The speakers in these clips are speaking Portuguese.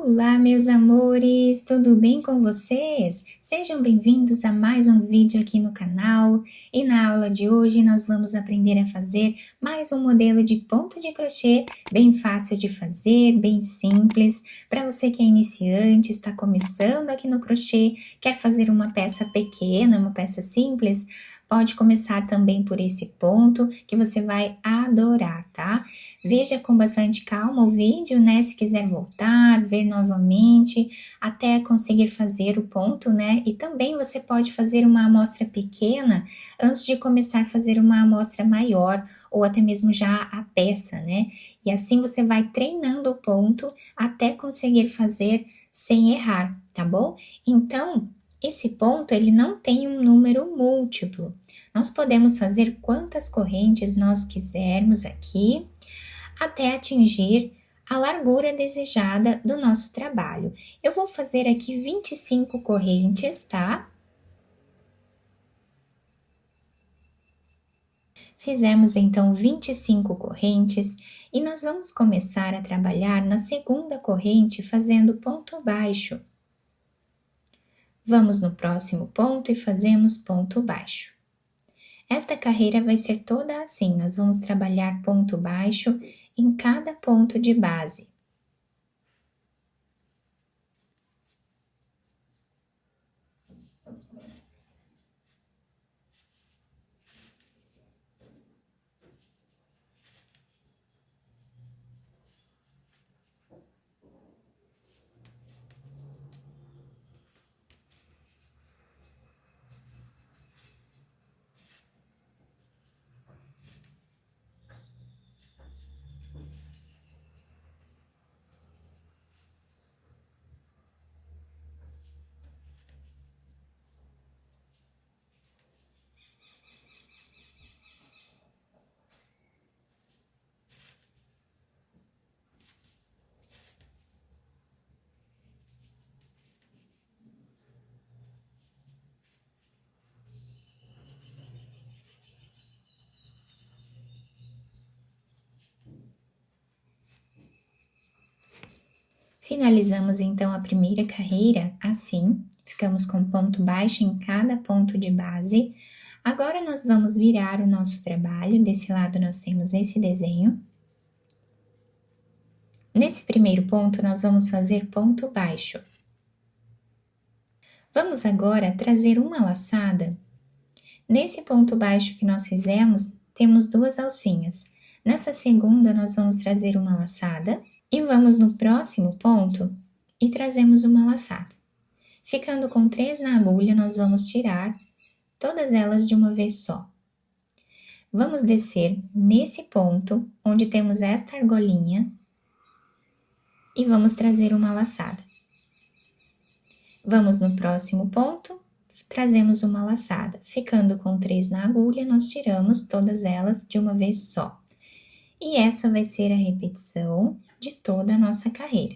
Olá, meus amores, tudo bem com vocês? Sejam bem-vindos a mais um vídeo aqui no canal. E na aula de hoje nós vamos aprender a fazer mais um modelo de ponto de crochê bem fácil de fazer, bem simples. Para você que é iniciante, está começando aqui no crochê, quer fazer uma peça pequena, uma peça simples, pode começar também por esse ponto que você vai adorar, tá? Veja com bastante calma o vídeo, né? Se quiser voltar, ver novamente, até conseguir fazer o ponto, né? E também você pode fazer uma amostra pequena antes de começar a fazer uma amostra maior, ou até mesmo já a peça, né? E assim você vai treinando o ponto até conseguir fazer sem errar, tá bom? Então, esse ponto, ele não tem um número múltiplo. Nós podemos fazer quantas correntes nós quisermos aqui, até atingir a largura desejada do nosso trabalho. Eu vou fazer aqui 25 correntes, tá? Fizemos então 25 correntes e nós vamos começar a trabalhar na segunda corrente fazendo ponto baixo. Vamos no próximo ponto e fazemos ponto baixo. Esta carreira vai ser toda assim, nós vamos trabalhar ponto baixo em cada ponto de base. Finalizamos então a primeira carreira assim, ficamos com ponto baixo em cada ponto de base. Agora nós vamos virar o nosso trabalho, desse lado nós temos esse desenho. Nesse primeiro ponto nós vamos fazer ponto baixo. Vamos agora trazer uma laçada. Nesse ponto baixo que nós fizemos, temos duas alcinhas. Nessa segunda nós vamos trazer uma laçada. E vamos no próximo ponto e trazemos uma laçada. Ficando com 3 na agulha, nós vamos tirar todas elas de uma vez só. Vamos descer nesse ponto, onde temos esta argolinha, e vamos trazer uma laçada. Vamos no próximo ponto, trazemos uma laçada. Ficando com 3 na agulha, nós tiramos todas elas de uma vez só. E essa vai ser a repetição de toda a nossa carreira.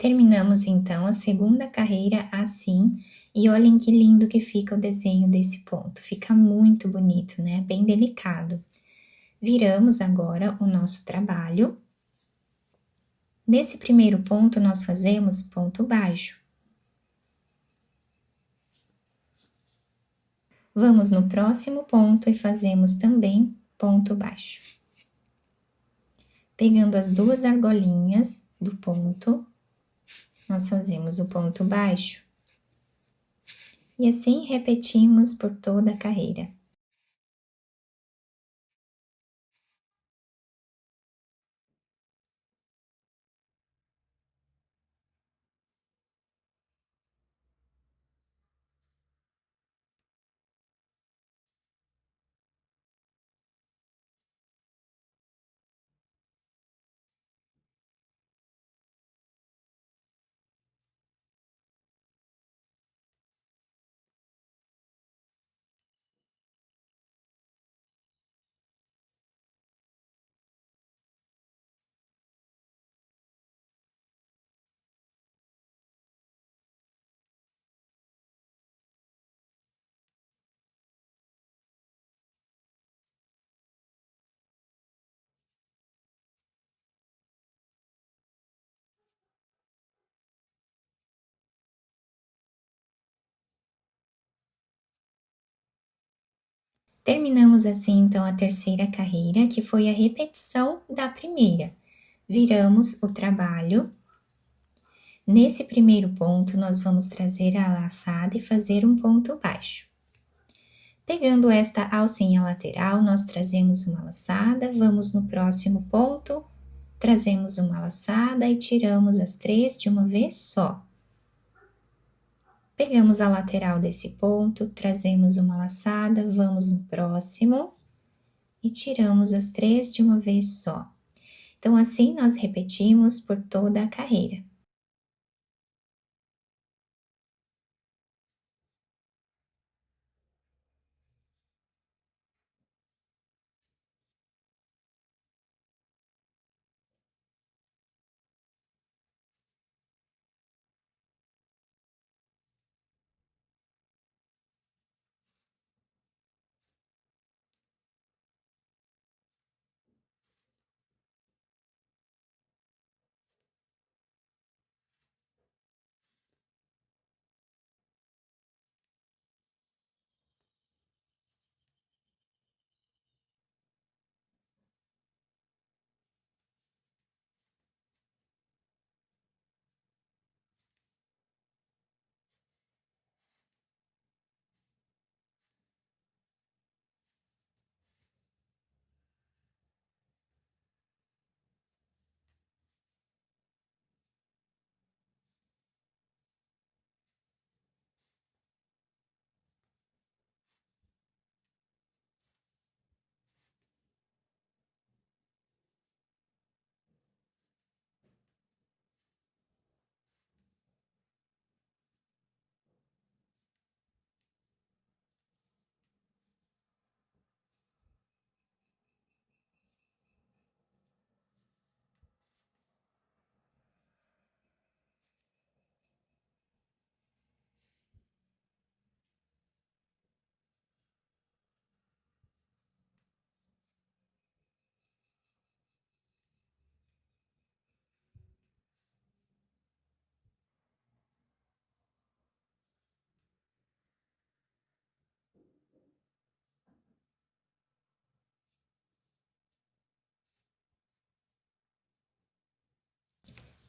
Terminamos então a segunda carreira assim, e olhem que lindo que fica o desenho desse ponto, fica muito bonito, né? Bem delicado. Viramos agora o nosso trabalho. Nesse primeiro ponto, nós fazemos ponto baixo. Vamos no próximo ponto e fazemos também ponto baixo. Pegando as duas argolinhas do ponto, nós fazemos o ponto baixo. E assim repetimos por toda a carreira. Terminamos assim então a terceira carreira, que foi a repetição da primeira. Viramos o trabalho. Nesse primeiro ponto, nós vamos trazer a laçada e fazer um ponto baixo. Pegando esta alcinha lateral, nós trazemos uma laçada, vamos no próximo ponto, trazemos uma laçada e tiramos as 3 de uma vez só. Pegamos a lateral desse ponto, trazemos uma laçada, vamos no próximo e tiramos as 3 de uma vez só. Então, assim nós repetimos por toda a carreira.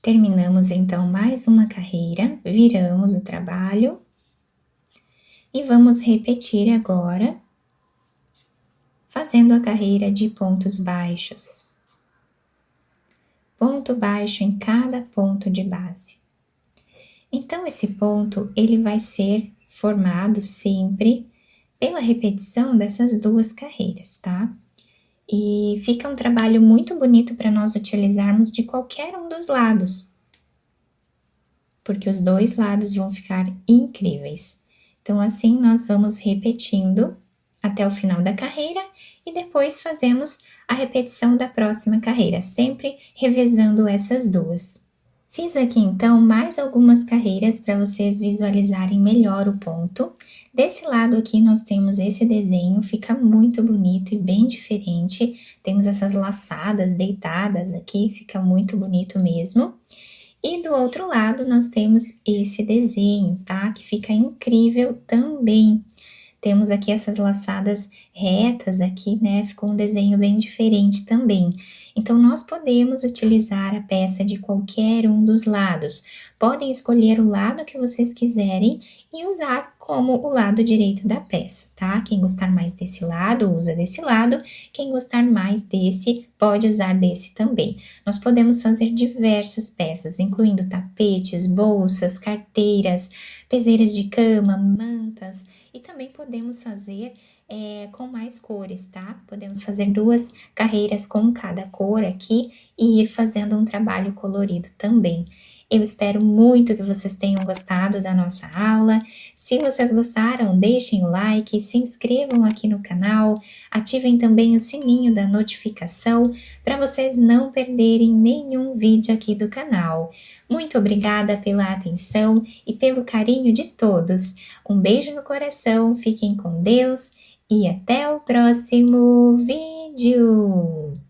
Terminamos então mais uma carreira, viramos o trabalho e vamos repetir agora, fazendo a carreira de pontos baixos. Ponto baixo em cada ponto de base. Então, esse ponto, ele vai ser formado sempre pela repetição dessas duas carreiras, tá? E fica um trabalho muito bonito para nós utilizarmos de qualquer um dos lados, porque os dois lados vão ficar incríveis. Então, assim, nós vamos repetindo até o final da carreira e depois fazemos a repetição da próxima carreira, sempre revezando essas duas. Fiz aqui então mais algumas carreiras para vocês visualizarem melhor o ponto. Desse lado aqui nós temos esse desenho, fica muito bonito e bem diferente. Temos essas laçadas deitadas aqui, fica muito bonito mesmo. E do outro lado nós temos esse desenho, tá? Que fica incrível também. Temos aqui essas laçadas retas aqui, né? Ficou um desenho bem diferente também. Então, nós podemos utilizar a peça de qualquer um dos lados. Podem escolher o lado que vocês quiserem e usar como o lado direito da peça, tá? Quem gostar mais desse lado, usa desse lado. Quem gostar mais desse, pode usar desse também. Nós podemos fazer diversas peças, incluindo tapetes, bolsas, carteiras, peseiras de cama, mantas, e também podemos fazer com mais cores, tá? Podemos fazer 2 carreiras com cada cor aqui e ir fazendo um trabalho colorido também. Eu espero muito que vocês tenham gostado da nossa aula. Se vocês gostaram, deixem o like, se inscrevam aqui no canal, ativem também o sininho da notificação para vocês não perderem nenhum vídeo aqui do canal. Muito obrigada pela atenção e pelo carinho de todos. Um beijo no coração, fiquem com Deus e até o próximo vídeo!